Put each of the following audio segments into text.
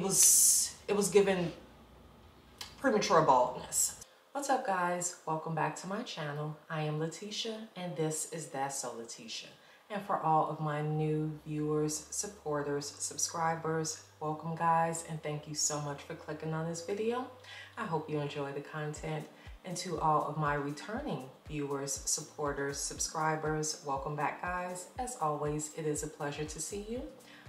was given premature baldness. What's up, guys? Welcome back to my channel. I am Letitia, and this is That's So Letitia. And for all of my new viewers, supporters, subscribers, welcome, guys, and thank you so much for clicking on this video. I hope you enjoy the content. And to all of my returning viewers, supporters, subscribers, welcome back, guys. As always, it is a pleasure to see you.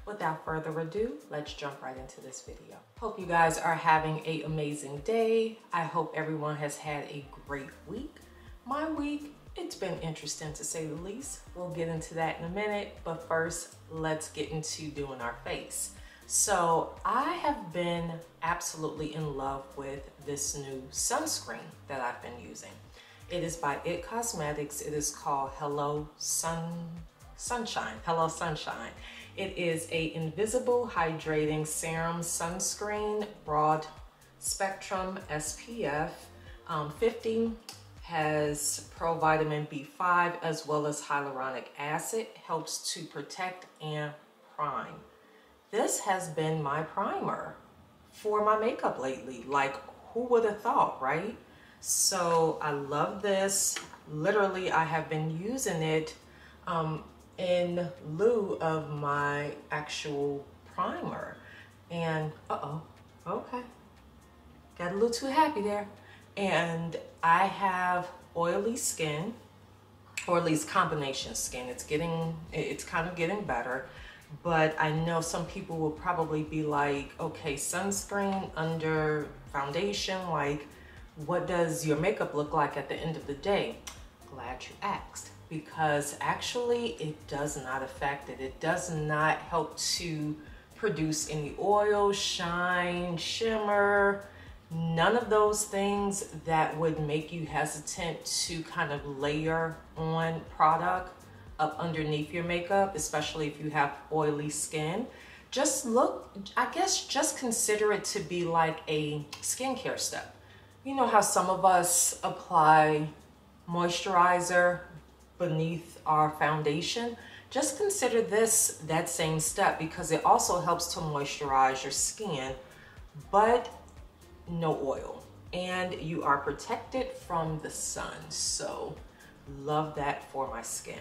Without further ado, let's jump right into this video. Hope you guys are having an amazing day. I hope everyone has had a great week. My week, it's been interesting to say the least. We'll get into that in a minute, but first, let's get into doing our face. So I have been absolutely in love with this new sunscreen that I've been using. It is by IT Cosmetics. It is called Hello Sunshine. Hello Sunshine. It is a invisible hydrating serum sunscreen, broad spectrum SPF 50, has pro vitamin B5 as well as hyaluronic acid, helps to protect and prime. This has been my primer for my makeup lately. Like, who would have thought, right? So I love this. Literally, I have been using it in lieu of my actual primer. And okay, got a little too happy there. And I have oily skin, or at least combination skin. It's kind of getting better. But I know some people will probably be like, okay, sunscreen under foundation, like, what does your makeup look like at the end of the day? Glad you asked, because actually it does not affect it. It does not help to produce any oil, shine, shimmer, none of those things that would make you hesitant to kind of layer on product up underneath your makeup, especially if you have oily skin. Just consider it to be like a skincare step. You know how some of us apply moisturizer beneath our foundation? Just consider this that same step, because it also helps to moisturize your skin, but no oil, and you are protected from the sun. So love that for my skin.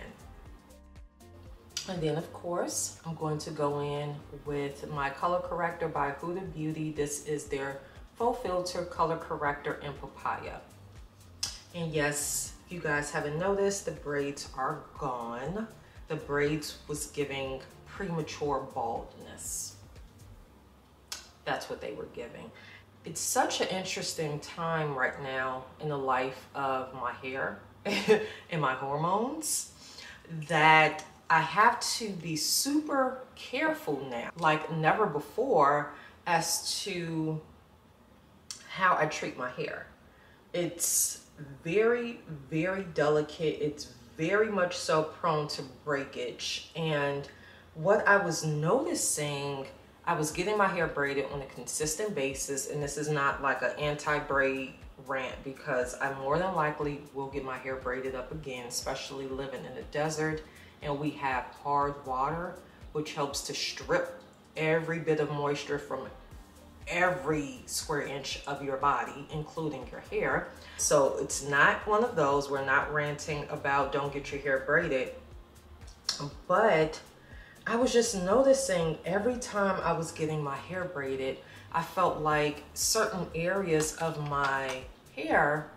And then, of course, I'm going to go in with my color corrector by Huda Beauty. This is their Faux Filter Color Corrector in Papaya. And yes, if you guys haven't noticed, the braids are gone. The braids was giving premature baldness. That's what they were giving. It's such an interesting time right now in the life of my hair and my hormones that I have to be super careful now, like never before, as to how I treat my hair. It's very, very delicate. It's very much so prone to breakage. And what I was noticing, I was getting my hair braided on a consistent basis, and this is not like an anti-braid rant, because I more than likely will get my hair braided up again, especially living in the desert. And we have hard water, which helps to strip every bit of moisture from every square inch of your body, including your hair. So it's not one of those. We're not ranting about don't get your hair braided. But I was just noticing every time I was getting my hair braided, I felt like certain areas of my hair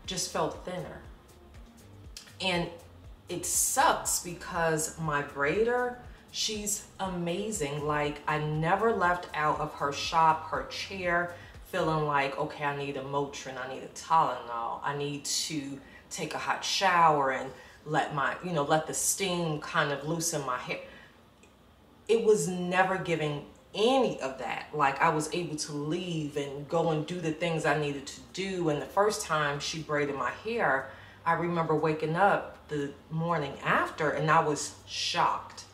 just felt thinner. And it sucks because my braider, she's amazing. Like, I never left out of her shop, her chair, feeling like, okay, I need a Motrin, I need a Tylenol, I need to take a hot shower and let the steam kind of loosen my hair. It was never giving any of that. Like, I was able to leave and go and do the things I needed to do. And the first time she braided my hair, I remember waking up the morning after and I was shocked,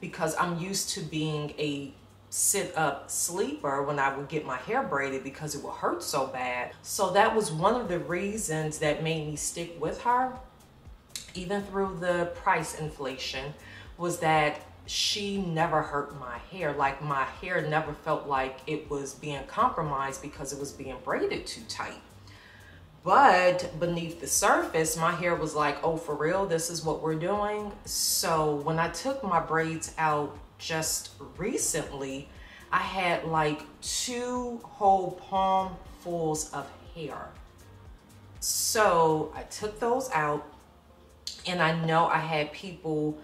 because I'm used to being a sit-up sleeper when I would get my hair braided because it would hurt so bad. So that was one of the reasons that made me stick with her, even through the price inflation, was that she never hurt my hair. Like my hair never felt like it was being compromised because it was being braided too tight. But beneath the surface, my hair was like, oh, for real, this is what we're doing. So when I took my braids out just recently, I had like 2 whole palmfuls of hair. So I took those out, and I know I had people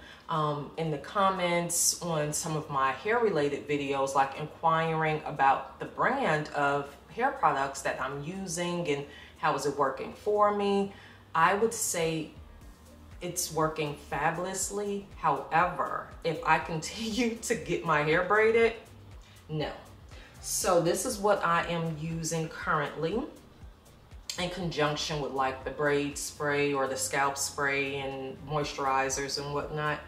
in the comments on some of my hair related videos, like inquiring about the brand of hair products that I'm using and how is it working for me. I would say it's working fabulously. However, if I continue to get my hair braided, no. So this is what I am using currently in conjunction with like the braid spray or the scalp spray and moisturizers and whatnot,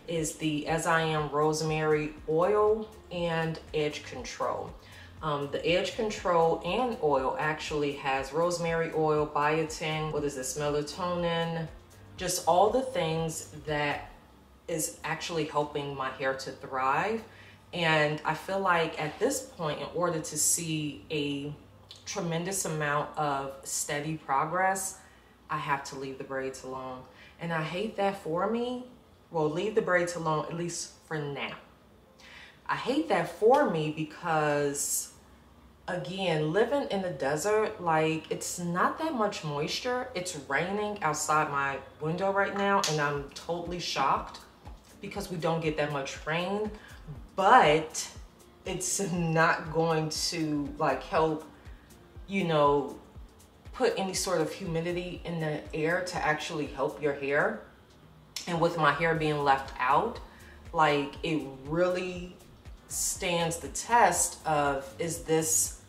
is the As I Am Rosemary oil and edge control. The edge control and oil actually has rosemary oil, biotin, what is this, melatonin, just all the things that is actually helping my hair to thrive. And I feel like at this point, in order to see a tremendous amount of steady progress, I have to leave the braids alone. And I hate that for me. Well, leave the braids alone, at least for now. I hate that for me because, again, living in the desert, like, it's not that much moisture. It's raining outside my window right now, and I'm totally shocked because we don't get that much rain. But it's not going to like help, you know, put any sort of humidity in the air to actually help your hair. And with my hair being left out, like, it really stands the test of, is this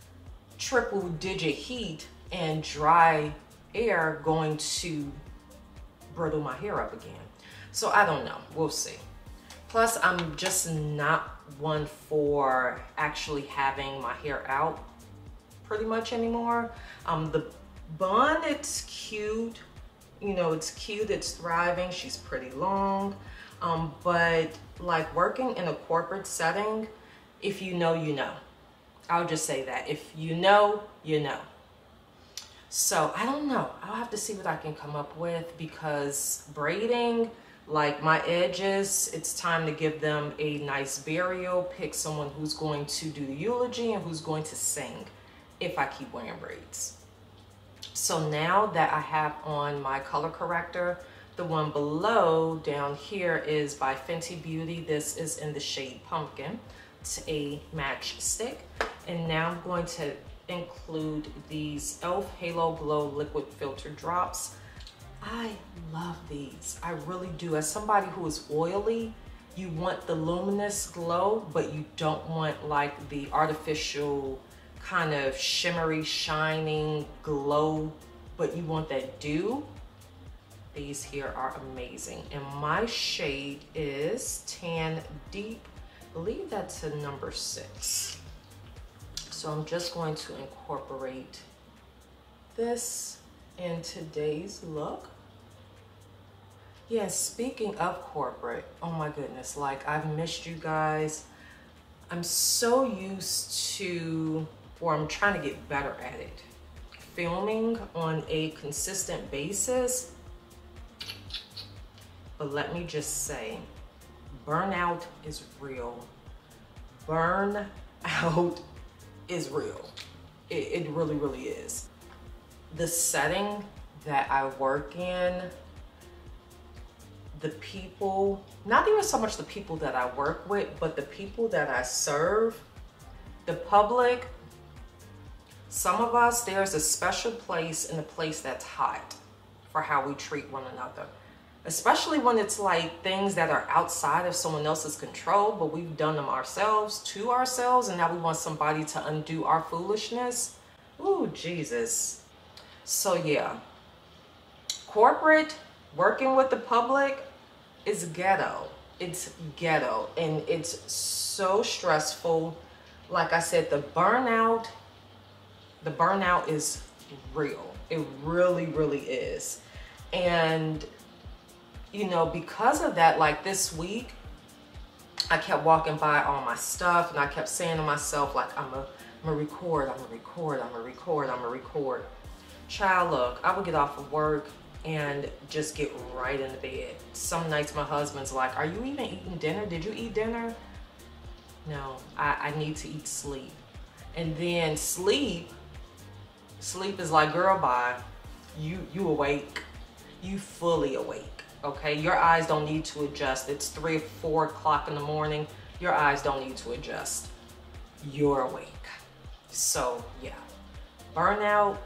triple digit heat and dry air going to brittle my hair up again? So I don't know, we'll see. Plus, I'm just not one for actually having my hair out pretty much anymore. The bun, it's cute. You know, it's cute, it's thriving, she's pretty long. But like working in a corporate setting, if you know, you know. I'll just say that. If you know, you know. So I don't know. I'll have to see what I can come up with, because braiding, like my edges, it's time to give them a nice burial. Pick someone who's going to do the eulogy and who's going to sing if I keep wearing braids. So now that I have on my color corrector, the one below down here is by Fenty Beauty. This is in the shade Pumpkin. It's a match stick. And now I'm going to include these e.l.f. Halo Glow Liquid Filter Drops. I love these, I really do. As somebody who is oily, you want the luminous glow, but you don't want like the artificial kind of shimmery, shining glow, but you want that dew. These here are amazing. And my shade is Tan Deep. I believe that's a number 6. So I'm just going to incorporate this in today's look. Yeah, speaking of corporate, oh my goodness, like, I've missed you guys. I'm so used to, or I'm trying to get better at it, filming on a consistent basis. But let me just say, burnout is real. Burnout is real. It really, really is. The setting that I work in, the people, not even so much the people that I work with, but the people that I serve, the public, some of us, there's a special place in a place that's hot for how we treat one another. Especially when it's like things that are outside of someone else's control, but we've done them ourselves to ourselves, and now we want somebody to undo our foolishness. Ooh, Jesus. So yeah, corporate, working with the public is ghetto. It's ghetto, and it's so stressful. Like I said, the burnout is real. It really, really is. And you know, because of that, like this week, I kept walking by all my stuff, and I kept saying to myself, like, I'm gonna record, I'm gonna record, I'm gonna record, I'm gonna record. Child, look, I would get off of work and just get right into bed. Some nights my husband's like, are you even eating dinner? Did you eat dinner? No, I need to eat sleep. And then sleep is like, girl, bye. You awake. You fully awake, okay? Your eyes don't need to adjust. It's 3 or 4 o'clock in the morning. Your eyes don't need to adjust. You're awake. So yeah, burnout.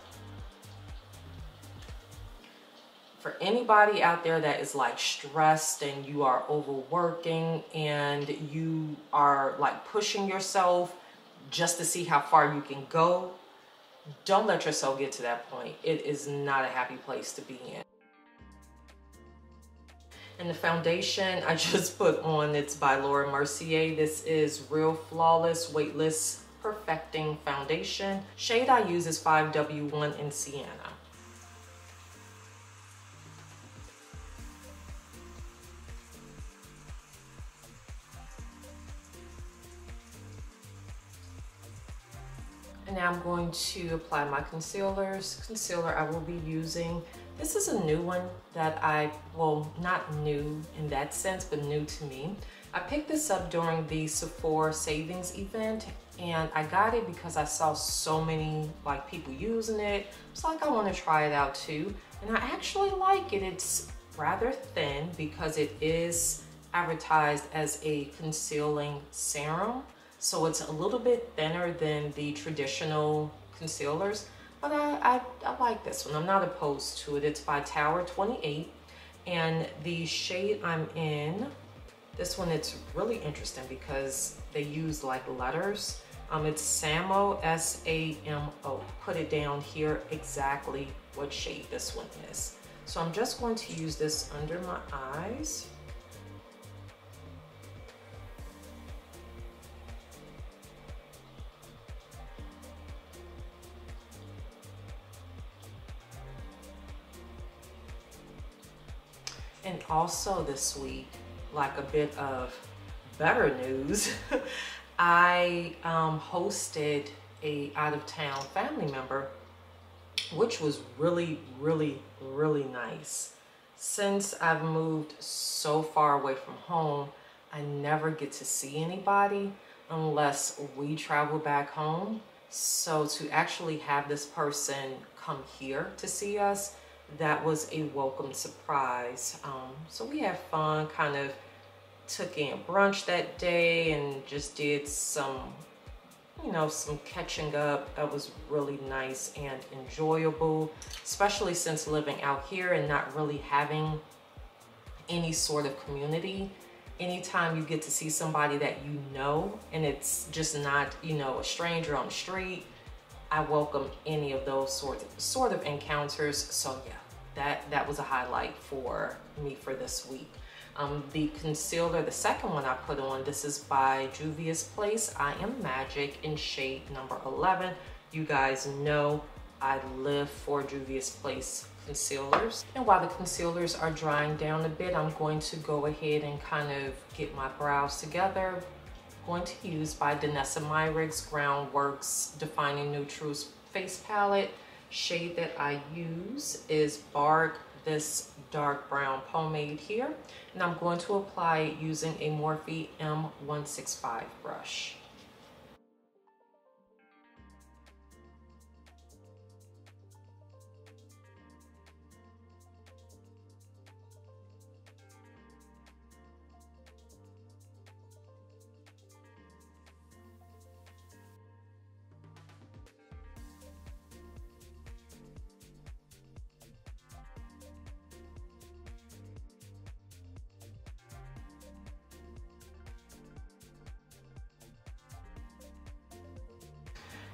For anybody out there that is like stressed and you are overworking and you are like pushing yourself just to see how far you can go, don't let yourself get to that point. It is not a happy place to be in. And the foundation I just put on, it's by Mercier. This is Real Flawless Weightless Perfecting Foundation. Shade I use is 5W1 in Sienna. And now I'm going to apply my concealers. Concealer I will be using, this is a new one that well, not new in that sense, but new to me. I picked this up during the Sephora savings event, and I got it because I saw so many like people using it. It's like, I want to try it out too. And I actually like it. It's rather thin because it is advertised as a concealing serum. So it's a little bit thinner than the traditional concealers, but I like this one. I'm not opposed to it. It's by Tower 28, and the shade I'm in, this one, it's really interesting because they use like letters. It's Samo, S-A-M-O. Put it down here exactly what shade this one is. So I'm just going to use this under my eyes. And also this week, like a bit of better news, I hosted a out-of-town family member, which was really, really, really nice. Since I've moved so far away from home, I never get to see anybody unless we travel back home. So to actually have this person come here to see us, that was a welcome surprise. So we had fun, kind of took in brunch that day and just did some, you know, some catching up. That was really nice and enjoyable, especially since living out here and not really having any sort of community. Anytime you get to see somebody that you know and it's just not, you know, a stranger on the street, I welcome any of those sort of encounters. So yeah, that was a highlight for me for this week. The concealer, the second one I put on, this is by Juvia's Place. I Am Magic in shade number 11. You guys know I live for Juvia's Place concealers. And while the concealers are drying down a bit, I'm going to go ahead and kind of get my brows together. Going to use by Danessa Myricks Groundwork's Defining Neutrals Face Palette. Shade that I use is Bark, this dark brown pomade here. And I'm going to apply it using a Morphe M165 brush.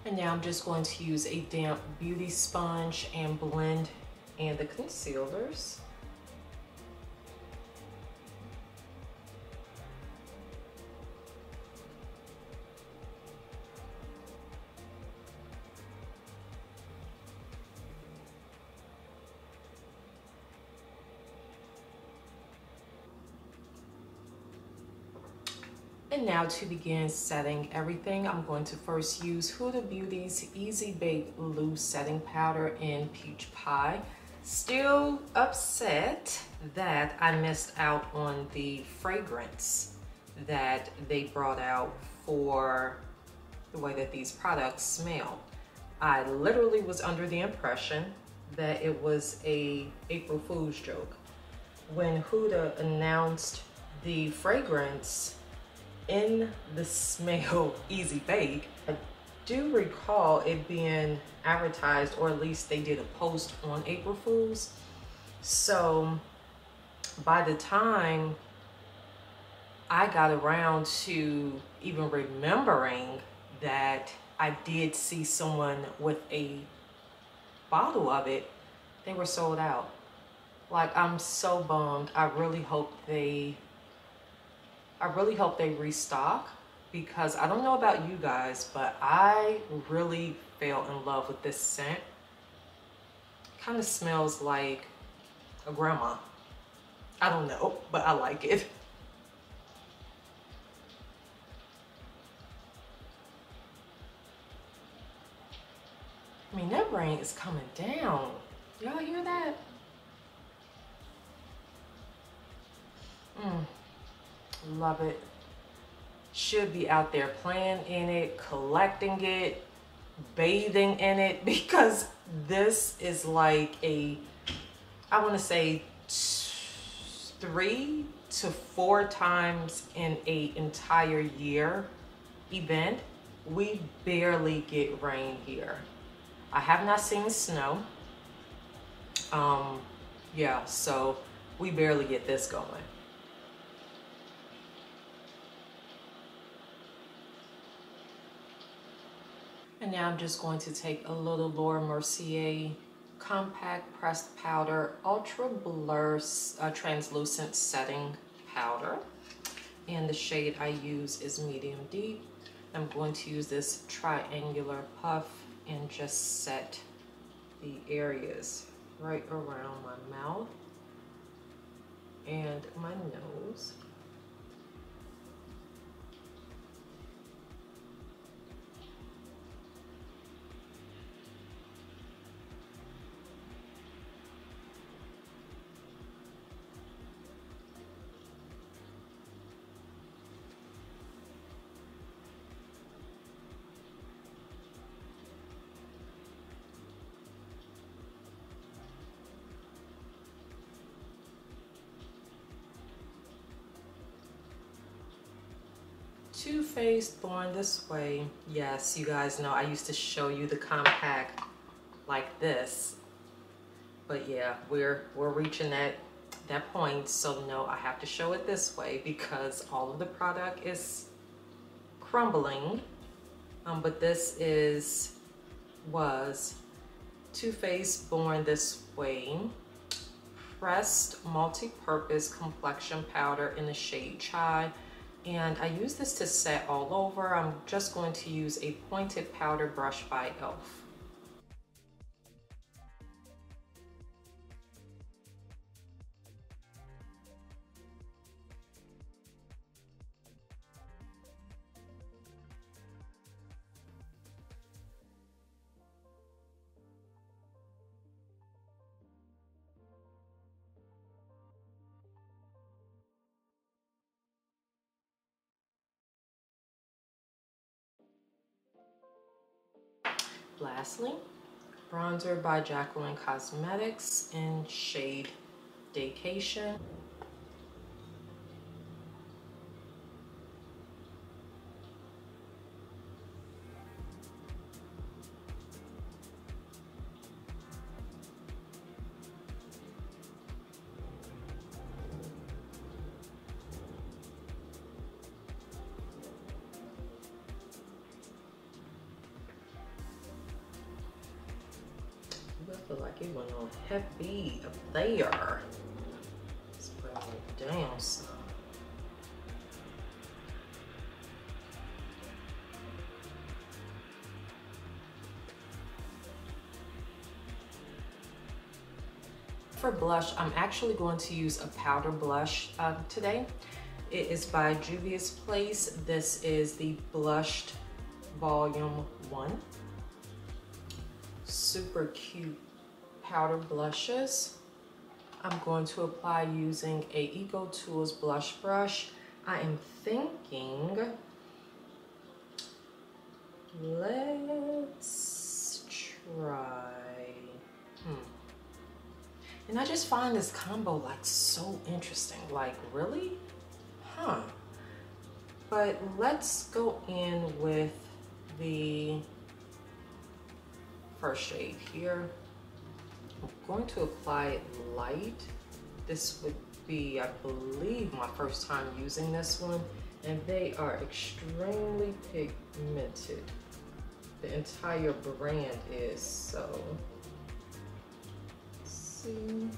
And now I'm just going to use a damp beauty sponge and blend in the concealers. And now to begin setting everything, I'm going to first use Huda Beauty's Easy Bake Loose Setting Powder in Peach Pie. Still upset that I missed out on the fragrance that they brought out for the way that these products smell. I literally was under the impression that it was a April Fool's joke. When Huda announced the fragrance in the smell Easy Bake, I do recall it being advertised, or at least they did a post on April Fool's. So by the time I got around to even remembering that I did see someone with a bottle of it, they were sold out. Like, I'm so bummed. I really hope they restock, because I don't know about you guys, but I really fell in love with this scent. Kind of smells like a grandma. I don't know, but I like it. I mean, that rain is coming down. Y'all hear that? Love it. Should be out there playing in it, collecting it, bathing in it, because this is like a, I want to say 3 to 4 times in an entire year event. We barely get rain here. I have not seen snow. Yeah, so we barely get this going. And now I'm just going to take a little Mercier Compact Pressed Powder Ultra Blur Translucent Setting Powder. And the shade I use is Medium Deep. I'm going to use this triangular puff and just set the areas right around my mouth and my nose. Too Faced Born This Way. Yes, you guys know I used to show you the compact like this, but yeah, we're reaching that point, so no, I have to show it this way because all of the product is crumbling. But this was Too Faced Born This Way Pressed Multi-Purpose Complexion Powder in the shade Chai. And I use this to set all over. I'm just going to use a pointed powder brush by e.l.f. Lastly, bronzer by Jacyln Cosmetics in shade Daycation. I feel like it went on heavy up there. Let's bring it down some. For blush, I'm actually going to use a powder blush today. It is by Juvia's Place. This is the Blushed Volume 1. Super cute powder blushes. I'm going to apply using a Eco Tools blush brush. I am thinking, let's try, And I just find this combo like so interesting. Like, really? Huh. But let's go in with the first shade here. I'm going to apply it light. This would be, I believe, my first time using this one. And they are extremely pigmented. The entire brand is, so. Let's see.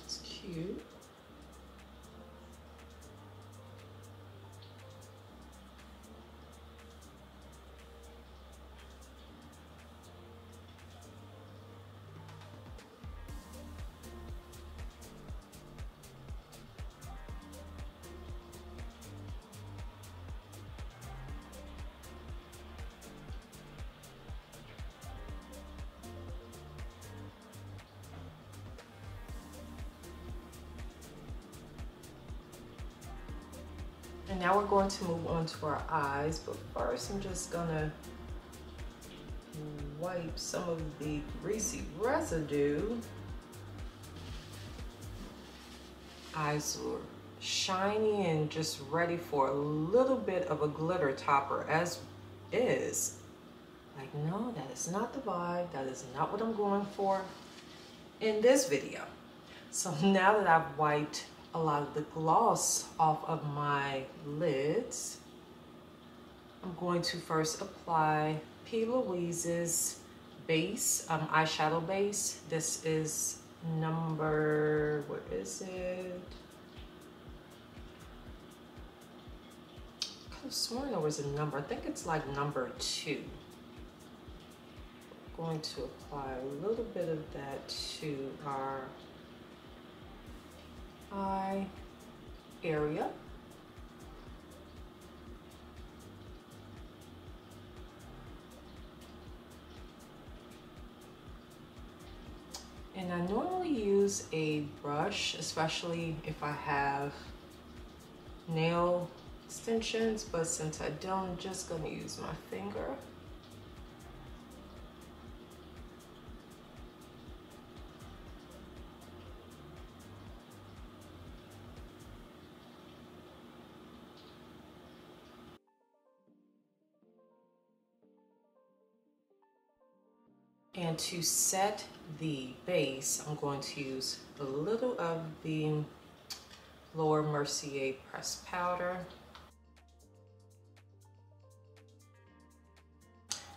It's cute. And now we're going to move on to our eyes, but first I'm just gonna wipe some of the greasy residue. Eyes are shiny and just ready for a little bit of a glitter topper as is. Like, no, that is not the vibe. That is not what I'm going for in this video. So now that I've wiped a lot of the gloss off of my lids, I'm going to first apply P. Louise's base, eyeshadow base. This is number, what is it? I could have sworn there was a number. I think it's like number 2. I'm going to apply a little bit of that to our eye area. And I normally use a brush, especially if I have nail extensions, but since I don't, I'm just gonna use my finger. And to set the base, I'm going to use a little of the Lower Mercier pressed powder.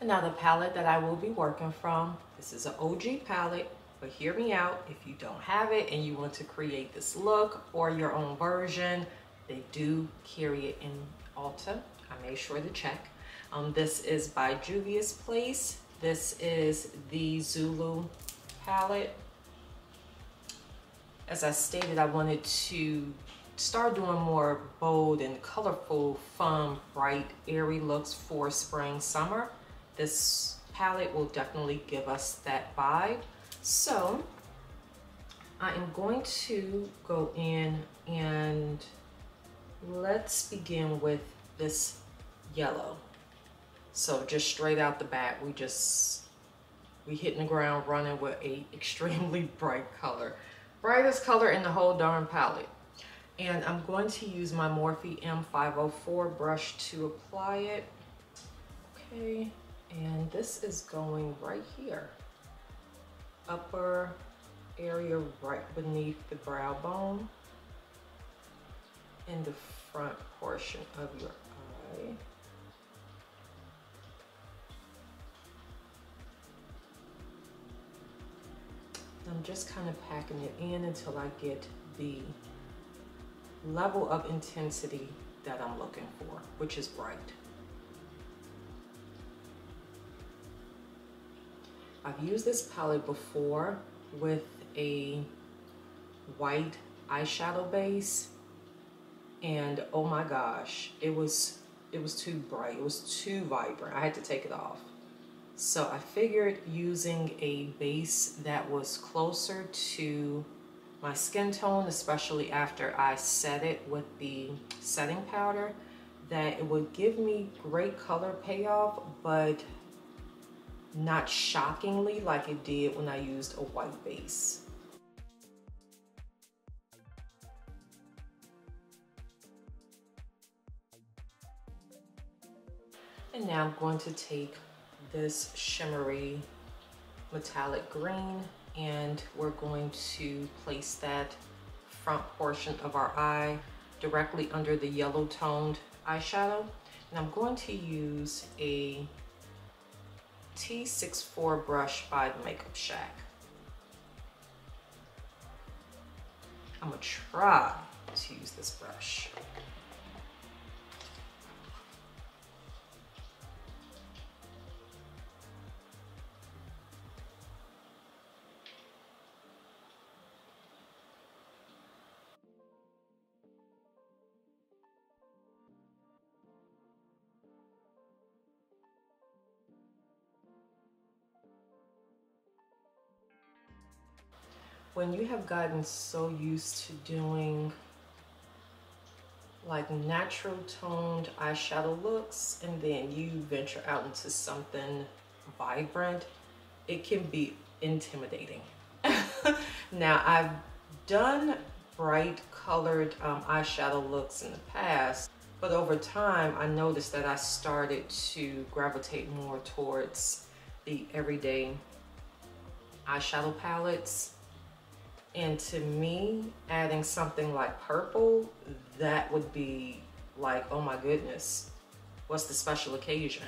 And now the palette that I will be working from, this is an OG palette, but hear me out. If you don't have it and you want to create this look or your own version, they do carry it in Ulta. I made sure to check. This is by Juvia's Place. This is the Zulu palette. As I stated, I wanted to start doing more bold and colorful, fun, bright, airy looks for spring, summer. This palette will definitely give us that vibe. So I am going to go in and let's begin with this yellow. So just straight out the bat, we hitting the ground running with a extremely bright color. Brightest color in the whole darn palette. And I'm going to use my Morphe M504 brush to apply it. Okay, and this is going right here. Upper area right beneath the brow bone. In the front portion of your eye. I'm I'm just kind of packing it in until I get the level of intensity that I'm looking for, which is bright. I've used this palette before with a white eyeshadow base, and oh my gosh, it was too bright, it was too vibrant. I had to take it off. So I figured using a base that was closer to my skin tone, especially after I set it with the setting powder, that it would give me great color payoff, but not shockingly like it did when I used a white base. And now I'm going to take this shimmery metallic green, and we're going to place that front portion of our eye directly under the yellow toned eyeshadow. And I'm going to use a T64 brush by the Makeup Shack. I'm gonna try to use this brush. When you have gotten so used to doing like natural toned eyeshadow looks and then you venture out into something vibrant, it can be intimidating. Now, I've done bright colored eyeshadow looks in the past, but over time I noticed that I started to gravitate more towards the everyday eyeshadow palettes. And to me, adding something like purple, that would be like, oh my goodness, what's the special occasion?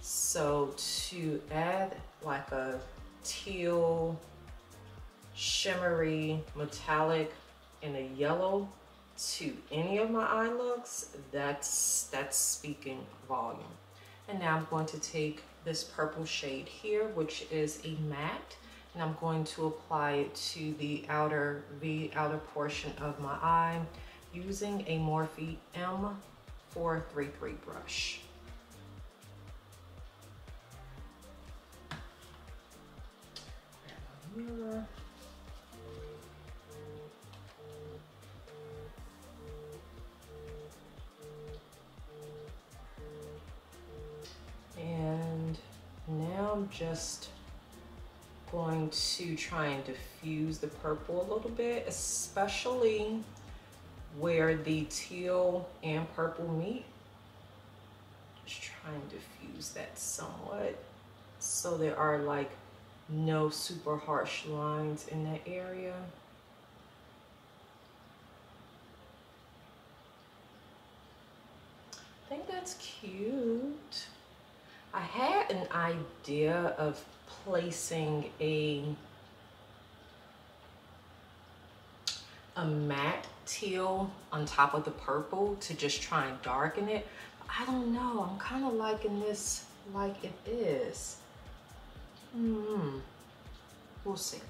So to add like a teal, shimmery, metallic, and a yellow to any of my eye looks, that's speaking volume. And now I'm going to take this purple shade here, which is a matte, and I'm going to apply it to the outer portion of my eye using a Morphe M433 brush. Grab my mirror. And now I'm just going to try and diffuse the purple a little bit, especially where the teal and purple meet. Just try and diffuse that somewhat so there are like no super harsh lines in that area. I think that's cute. I had an idea of placing a matte teal on top of the purple to just try and darken it. I don't know, I'm kind of liking this like it is. We'll see.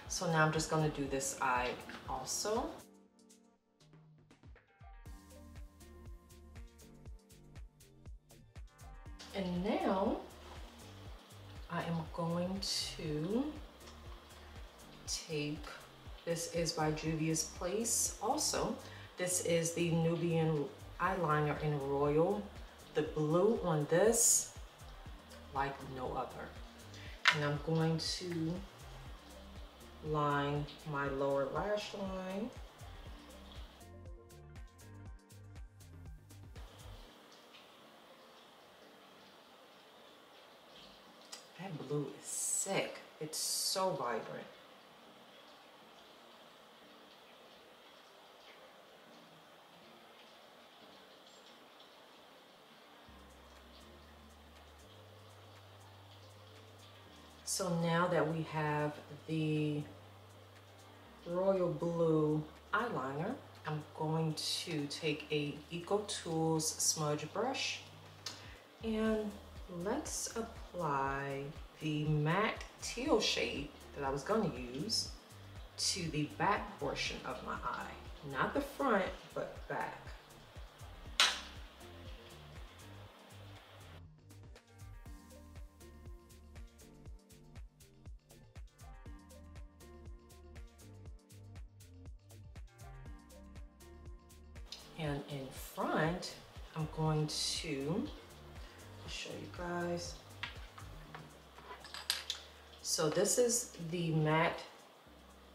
So now I'm just going to do this eye also. And now I am going to take, this is by Juvia's Place also. This is the Nubian eyeliner in Royal. The blue on this, like no other. And I'm going to line my lower lash line. That blue is sick. It's so vibrant. So now that we have the royal blue eyeliner, I'm going to take a Eco Tools smudge brush and let's apply the matte teal shade that I was going to use to the back portion of my eye. Not the front, but back. And in front, I'm going to show you guys. So this is the matte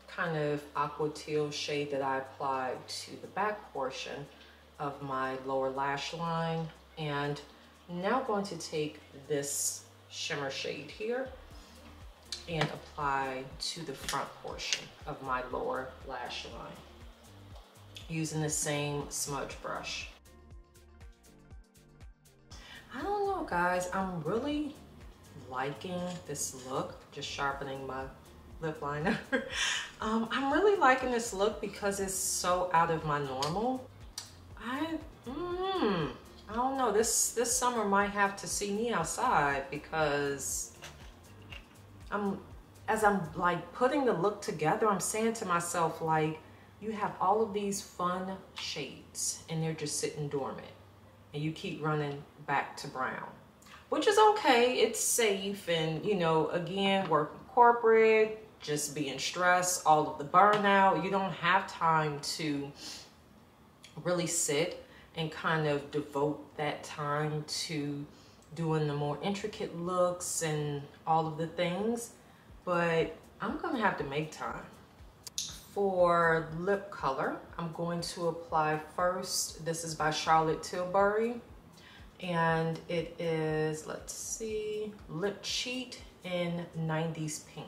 kind of aqua teal shade that I applied to the back portion of my lower lash line. And now I'm going to take this shimmer shade here and apply to the front portion of my lower lash line using the same smudge brush. I don't know, guys, I'm really liking this look, just sharpening my lip liner. I'm really liking this look because it's so out of my normal. I don't know, this summer might have to see me outside because as I'm like putting the look together, I'm saying to myself, like, you have all of these fun shades and they're just sitting dormant and you keep running back to brown, which is okay. It's safe. And, you know, again, working corporate, just being stressed, all of the burnout, you don't have time to really sit and kind of devote that time to doing the more intricate looks and all of the things, but I'm gonna have to make time. For lip color, I'm going to apply first, this is by Charlotte Tilbury, and it is, let's see, Lip Cheat in 90s Pink.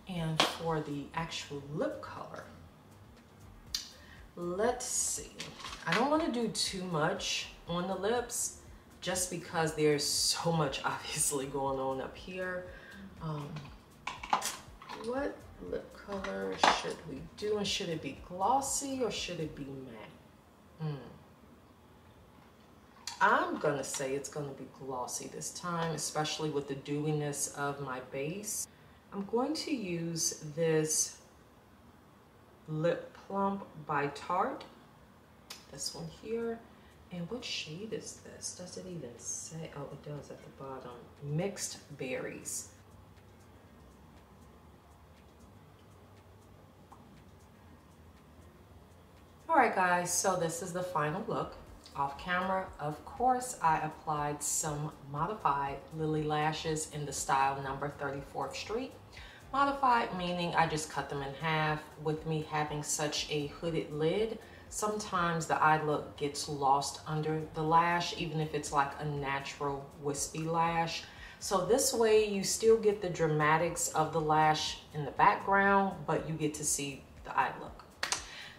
And for the actual lip color, let's see. I don't want to do too much on the lips just because there's so much obviously going on up here. What lip color should we do? And should it be glossy or should it be matte? I'm gonna say it's gonna be glossy this time, especially with the dewiness of my base. I'm going to use this Lip Plump by Tarte, this one here. And what shade is this? Does it even say? Oh, it does at the bottom. Mixed Berries. All right, guys, so this is the final look. Off camera, of course, I applied some modified Lilly lashes in the style number 34th Street. Modified meaning I just cut them in half. With me having such a hooded lid, sometimes the eye look gets lost under the lash, even if it's like a natural wispy lash. So this way you still get the dramatics of the lash in the background, but you get to see the eye look.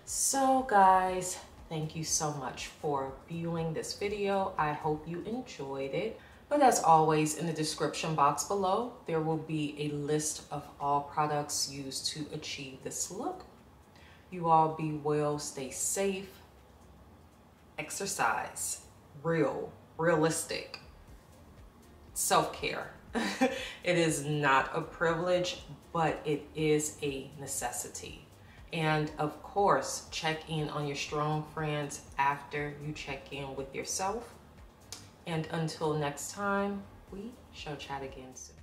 So guys, thank you so much for viewing this video. I hope you enjoyed it. But as always, in the description box below, there will be a list of all products used to achieve this look. You all be well, stay safe, exercise, realistic, self-care. It is not a privilege, but it is a necessity. And of course, check in on your strong friends after you check in with yourself. And until next time, we shall chat again soon.